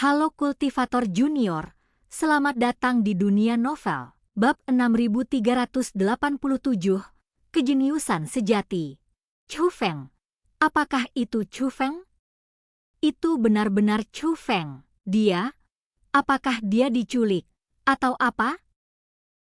Halo Kultivator Junior, selamat datang di dunia novel. Bab 6387, Kejeniusan Sejati. Chu Feng. Apakah itu Chu Feng? Itu benar-benar Chu Feng. Apakah dia diculik? Atau apa?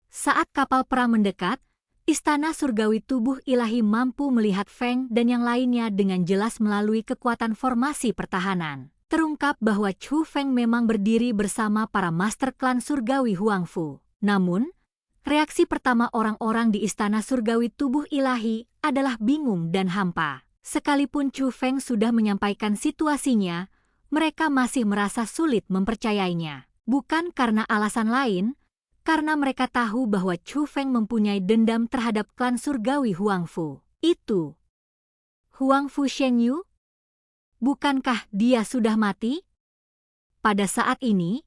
Saat kapal perang mendekat, istana surgawi tubuh ilahi mampu melihat Feng dan yang lainnya dengan jelas melalui kekuatan formasi pertahanan. Terungkap bahwa Chu Feng memang berdiri bersama para master klan surgawi Huangfu. Namun, reaksi pertama orang-orang di istana surgawi tubuh ilahi adalah bingung dan hampa. Sekalipun Chu Feng sudah menyampaikan situasinya, mereka masih merasa sulit mempercayainya. Bukan karena alasan lain, karena mereka tahu bahwa Chu Feng mempunyai dendam terhadap klan surgawi Huangfu. Itu Huangfu Shengyu? Bukankah dia sudah mati? Pada saat ini,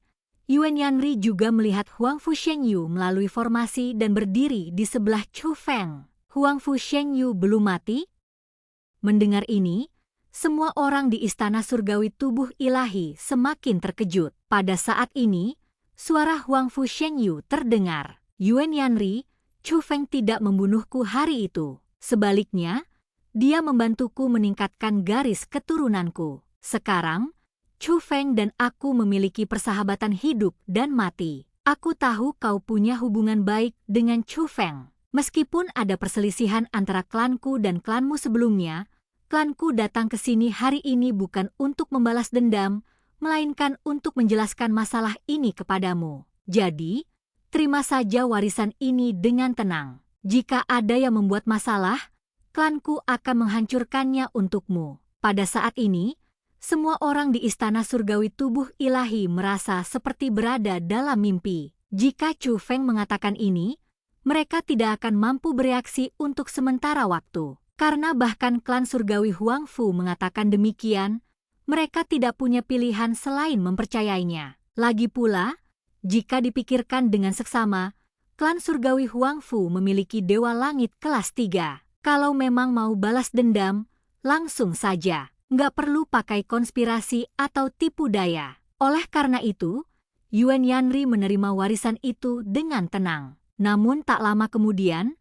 Yuan Yanri juga melihat Huangfu Shengyu melalui formasi dan berdiri di sebelah Chu Feng. Huangfu Shengyu belum mati? Mendengar ini, semua orang di istana surgawi tubuh ilahi semakin terkejut. Pada saat ini, suara Huangfu Shengyu terdengar. Yuan Yanri, Chu Feng tidak membunuhku hari itu. Sebaliknya, dia membantuku meningkatkan garis keturunanku. Sekarang, Chu Feng dan aku memiliki persahabatan hidup dan mati. Aku tahu kau punya hubungan baik dengan Chu Feng. Meskipun ada perselisihan antara klanku dan klanmu sebelumnya, klanku datang ke sini hari ini bukan untuk membalas dendam, melainkan untuk menjelaskan masalah ini kepadamu. Jadi, terima saja warisan ini dengan tenang. Jika ada yang membuat masalah, klanku akan menghancurkannya untukmu. Pada saat ini, semua orang di istana surgawi tubuh ilahi merasa seperti berada dalam mimpi. Jika Chu Feng mengatakan ini, mereka tidak akan mampu bereaksi untuk sementara waktu. Karena bahkan klan surgawi Huangfu mengatakan demikian, mereka tidak punya pilihan selain mempercayainya. Lagi pula, jika dipikirkan dengan seksama, klan surgawi Huangfu memiliki dewa langit kelas 3. Kalau memang mau balas dendam, langsung saja. Nggak perlu pakai konspirasi atau tipu daya. Oleh karena itu, Yuan Yanri menerima warisan itu dengan tenang. Namun tak lama kemudian,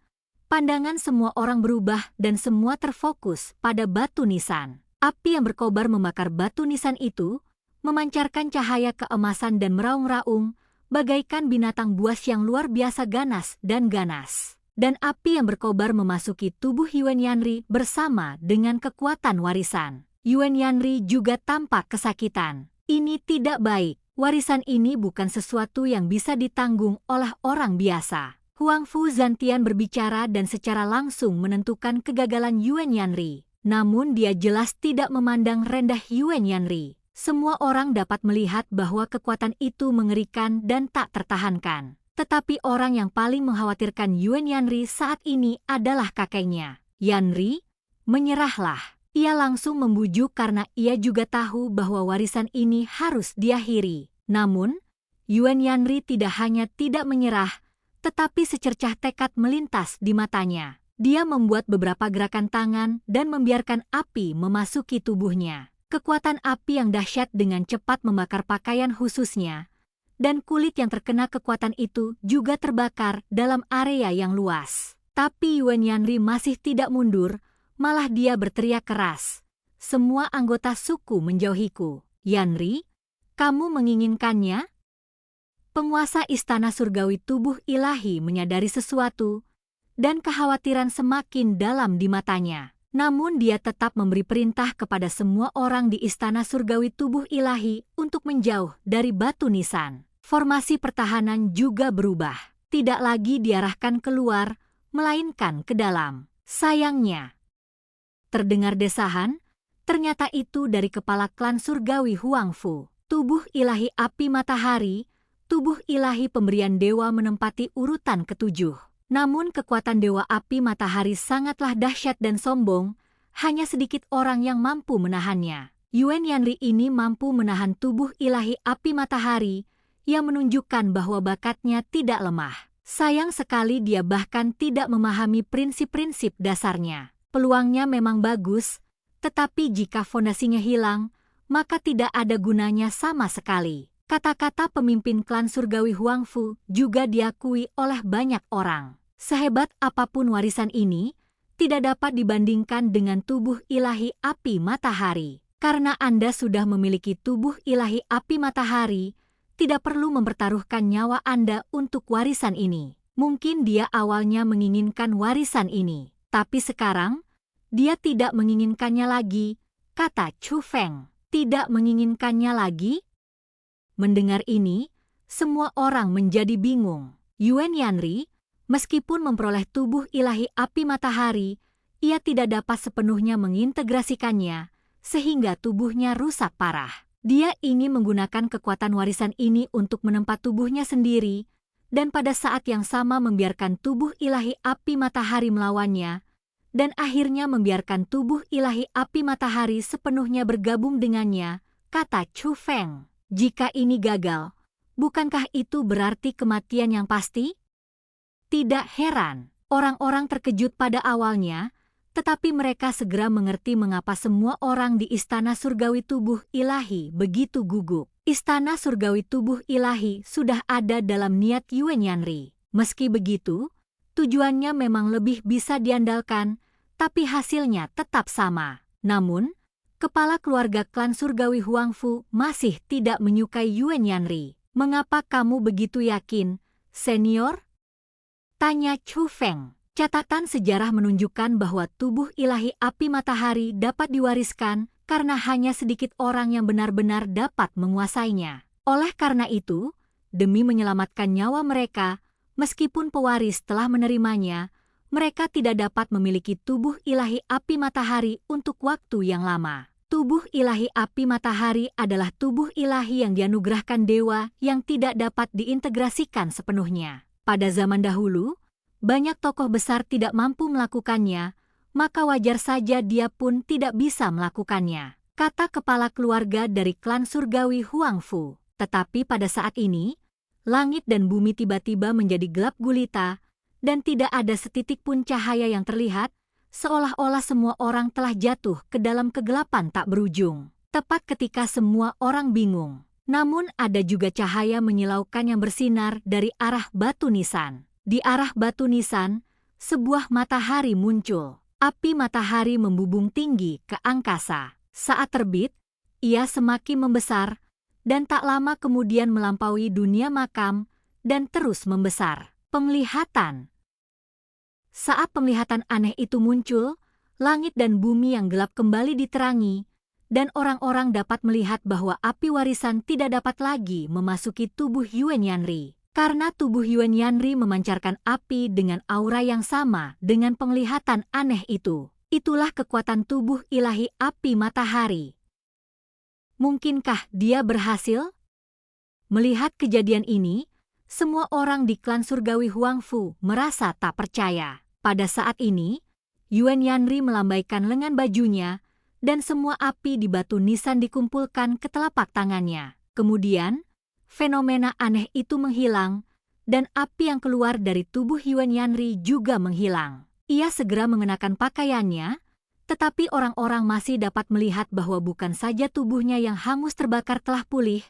pandangan semua orang berubah dan semua terfokus pada batu nisan. Api yang berkobar membakar batu nisan itu, memancarkan cahaya keemasan dan meraung-raung, bagaikan binatang buas yang luar biasa ganas dan ganas. Dan api yang berkobar memasuki tubuh Yuan Yanri bersama dengan kekuatan warisan. Yuan Yanri juga tampak kesakitan. Ini tidak baik. Warisan ini bukan sesuatu yang bisa ditanggung oleh orang biasa. Huangfu Zantian berbicara dan secara langsung menentukan kegagalan Yuan Yanri. Namun dia jelas tidak memandang rendah Yuan Yanri. Semua orang dapat melihat bahwa kekuatan itu mengerikan dan tak tertahankan. Tetapi orang yang paling mengkhawatirkan Yuan Yanri saat ini adalah kakeknya. Yanri, menyerahlah. Ia langsung membujuk karena ia juga tahu bahwa warisan ini harus diakhiri. Namun, Yuan Yanri tidak hanya tidak menyerah, tetapi secercah tekad melintas di matanya. Dia membuat beberapa gerakan tangan dan membiarkan api memasuki tubuhnya. Kekuatan api yang dahsyat dengan cepat membakar pakaian khususnya, dan kulit yang terkena kekuatan itu juga terbakar dalam area yang luas. Tapi Yuan Yanri masih tidak mundur, malah dia berteriak keras. Semua anggota suku menjauhiku. Yanri, kamu menginginkannya? Penguasa istana surgawi tubuh ilahi menyadari sesuatu, dan kekhawatiran semakin dalam di matanya. Namun dia tetap memberi perintah kepada semua orang di istana surgawi tubuh ilahi untuk menjauh dari batu nisan. Formasi pertahanan juga berubah. Tidak lagi diarahkan keluar, melainkan ke dalam. Sayangnya, terdengar desahan, ternyata itu dari kepala klan surgawi Huangfu. Tubuh ilahi api matahari, tubuh ilahi pemberian dewa menempati urutan ke-7. Namun kekuatan dewa api matahari sangatlah dahsyat dan sombong, hanya sedikit orang yang mampu menahannya. Yuan Yanri ini mampu menahan tubuh ilahi api matahari, yang menunjukkan bahwa bakatnya tidak lemah. Sayang sekali dia bahkan tidak memahami prinsip-prinsip dasarnya. Peluangnya memang bagus, tetapi jika fondasinya hilang, maka tidak ada gunanya sama sekali. Kata-kata pemimpin klan surgawi Huangfu juga diakui oleh banyak orang. Sehebat apapun warisan ini, tidak dapat dibandingkan dengan tubuh ilahi api matahari. Karena Anda sudah memiliki tubuh ilahi api matahari, tidak perlu mempertaruhkan nyawa Anda untuk warisan ini. Mungkin dia awalnya menginginkan warisan ini, tapi sekarang dia tidak menginginkannya lagi, kata Chu Feng. Tidak menginginkannya lagi? Mendengar ini, semua orang menjadi bingung. Yuan Yanri, meskipun memperoleh tubuh ilahi api matahari, ia tidak dapat sepenuhnya mengintegrasikannya, sehingga tubuhnya rusak parah. Dia ingin menggunakan kekuatan warisan ini untuk menempa tubuhnya sendiri, dan pada saat yang sama membiarkan tubuh ilahi api matahari melawannya, dan akhirnya membiarkan tubuh ilahi api matahari sepenuhnya bergabung dengannya, kata Chu Feng. Jika ini gagal, bukankah itu berarti kematian yang pasti? Tidak heran, orang-orang terkejut pada awalnya, tetapi mereka segera mengerti mengapa semua orang di Istana Surgawi Tubuh Ilahi begitu gugup. Istana Surgawi Tubuh Ilahi sudah ada dalam niat Yuan Yanri. Meski begitu, tujuannya memang lebih bisa diandalkan, tapi hasilnya tetap sama. Namun, kepala keluarga klan surgawi Huangfu masih tidak menyukai Yuan Yanri. Mengapa kamu begitu yakin, senior? Tanya Chu Feng. Catatan sejarah menunjukkan bahwa tubuh ilahi api matahari dapat diwariskan karena hanya sedikit orang yang benar-benar dapat menguasainya. Oleh karena itu, demi menyelamatkan nyawa mereka, meskipun pewaris telah menerimanya, mereka tidak dapat memiliki tubuh ilahi api matahari untuk waktu yang lama. Tubuh ilahi api matahari adalah tubuh ilahi yang dianugerahkan dewa yang tidak dapat diintegrasikan sepenuhnya. Pada zaman dahulu, banyak tokoh besar tidak mampu melakukannya, maka wajar saja dia pun tidak bisa melakukannya, kata kepala keluarga dari klan surgawi Huangfu. Tetapi pada saat ini, langit dan bumi tiba-tiba menjadi gelap gulita, dan tidak ada setitik pun cahaya yang terlihat, seolah-olah semua orang telah jatuh ke dalam kegelapan tak berujung. Tepat ketika semua orang bingung, namun ada juga cahaya menyilaukan yang bersinar dari arah batu nisan. Di arah batu nisan, sebuah matahari muncul. Api matahari membubung tinggi ke angkasa. Saat terbit, ia semakin membesar, dan tak lama kemudian melampaui dunia makam, dan terus membesar. Penglihatan. Saat penglihatan aneh itu muncul, langit dan bumi yang gelap kembali diterangi, dan orang-orang dapat melihat bahwa api warisan tidak dapat lagi memasuki tubuh Yuan Yanri. Karena tubuh Yuan Yanri memancarkan api dengan aura yang sama dengan penglihatan aneh itu. Itulah kekuatan tubuh ilahi api matahari. Mungkinkah dia berhasil? Melihat kejadian ini, semua orang di klan surgawi Huangfu merasa tak percaya. Pada saat ini, Yuan Yanri melambaikan lengan bajunya, dan semua api di batu nisan dikumpulkan ke telapak tangannya. Kemudian, fenomena aneh itu menghilang, dan api yang keluar dari tubuh Yuan Yanri juga menghilang. Ia segera mengenakan pakaiannya, tetapi orang-orang masih dapat melihat bahwa bukan saja tubuhnya yang hangus terbakar telah pulih,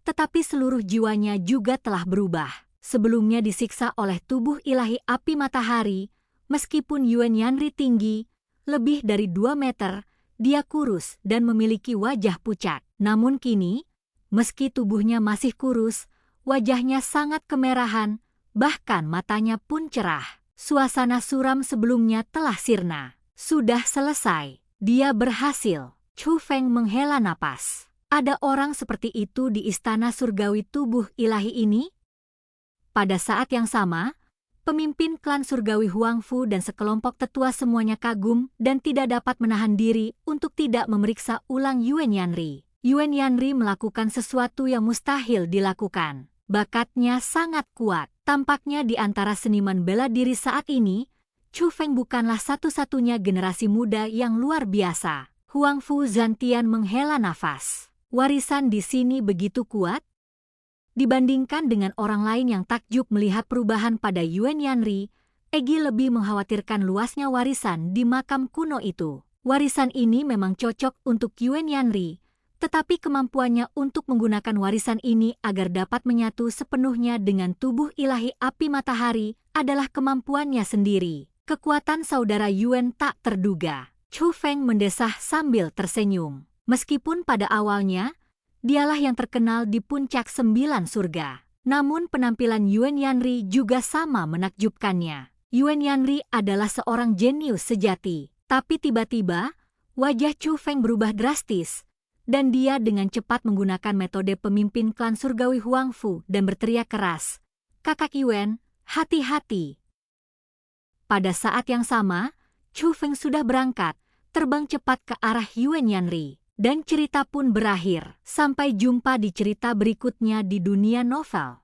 tetapi seluruh jiwanya juga telah berubah. Sebelumnya disiksa oleh tubuh ilahi api matahari, meskipun Yuan Yanri tinggi, lebih dari 2 meter, dia kurus dan memiliki wajah pucat. Namun kini, meski tubuhnya masih kurus, wajahnya sangat kemerahan, bahkan matanya pun cerah. Suasana suram sebelumnya telah sirna. Sudah selesai. Dia berhasil. Chu Feng menghela napas. Ada orang seperti itu di istana surgawi tubuh ilahi ini? Pada saat yang sama, pemimpin klan surgawi Huangfu dan sekelompok tetua semuanya kagum dan tidak dapat menahan diri untuk tidak memeriksa ulang Yuan Yanri. Yuan Yanri melakukan sesuatu yang mustahil dilakukan. Bakatnya sangat kuat. Tampaknya di antara seniman bela diri saat ini, Chu Feng bukanlah satu-satunya generasi muda yang luar biasa. Huangfu Zantian menghela nafas. Warisan di sini begitu kuat? Dibandingkan dengan orang lain yang takjub melihat perubahan pada Yuan Yanri, Egi lebih mengkhawatirkan luasnya warisan di makam kuno itu. Warisan ini memang cocok untuk Yuan Yanri, Tetapi kemampuannya untuk menggunakan warisan ini agar dapat menyatu sepenuhnya dengan tubuh ilahi api matahari adalah kemampuannya sendiri. Kekuatan saudara Yuan tak terduga. Chu Feng mendesah sambil tersenyum. Meskipun pada awalnya, dialah yang terkenal di puncak 9 surga. Namun penampilan Yuan Yanri juga sama menakjubkannya. Yuan Yanri adalah seorang jenius sejati. Tapi tiba-tiba, wajah Chu Feng berubah drastis. Dan dia dengan cepat menggunakan metode pemimpin klan surgawi Huangfu dan berteriak keras, "Kakak Yuan, hati-hati!" Pada saat yang sama, Chu Feng sudah berangkat, terbang cepat ke arah Yuan Yanri. Dan cerita pun berakhir. Sampai jumpa di cerita berikutnya di dunia novel.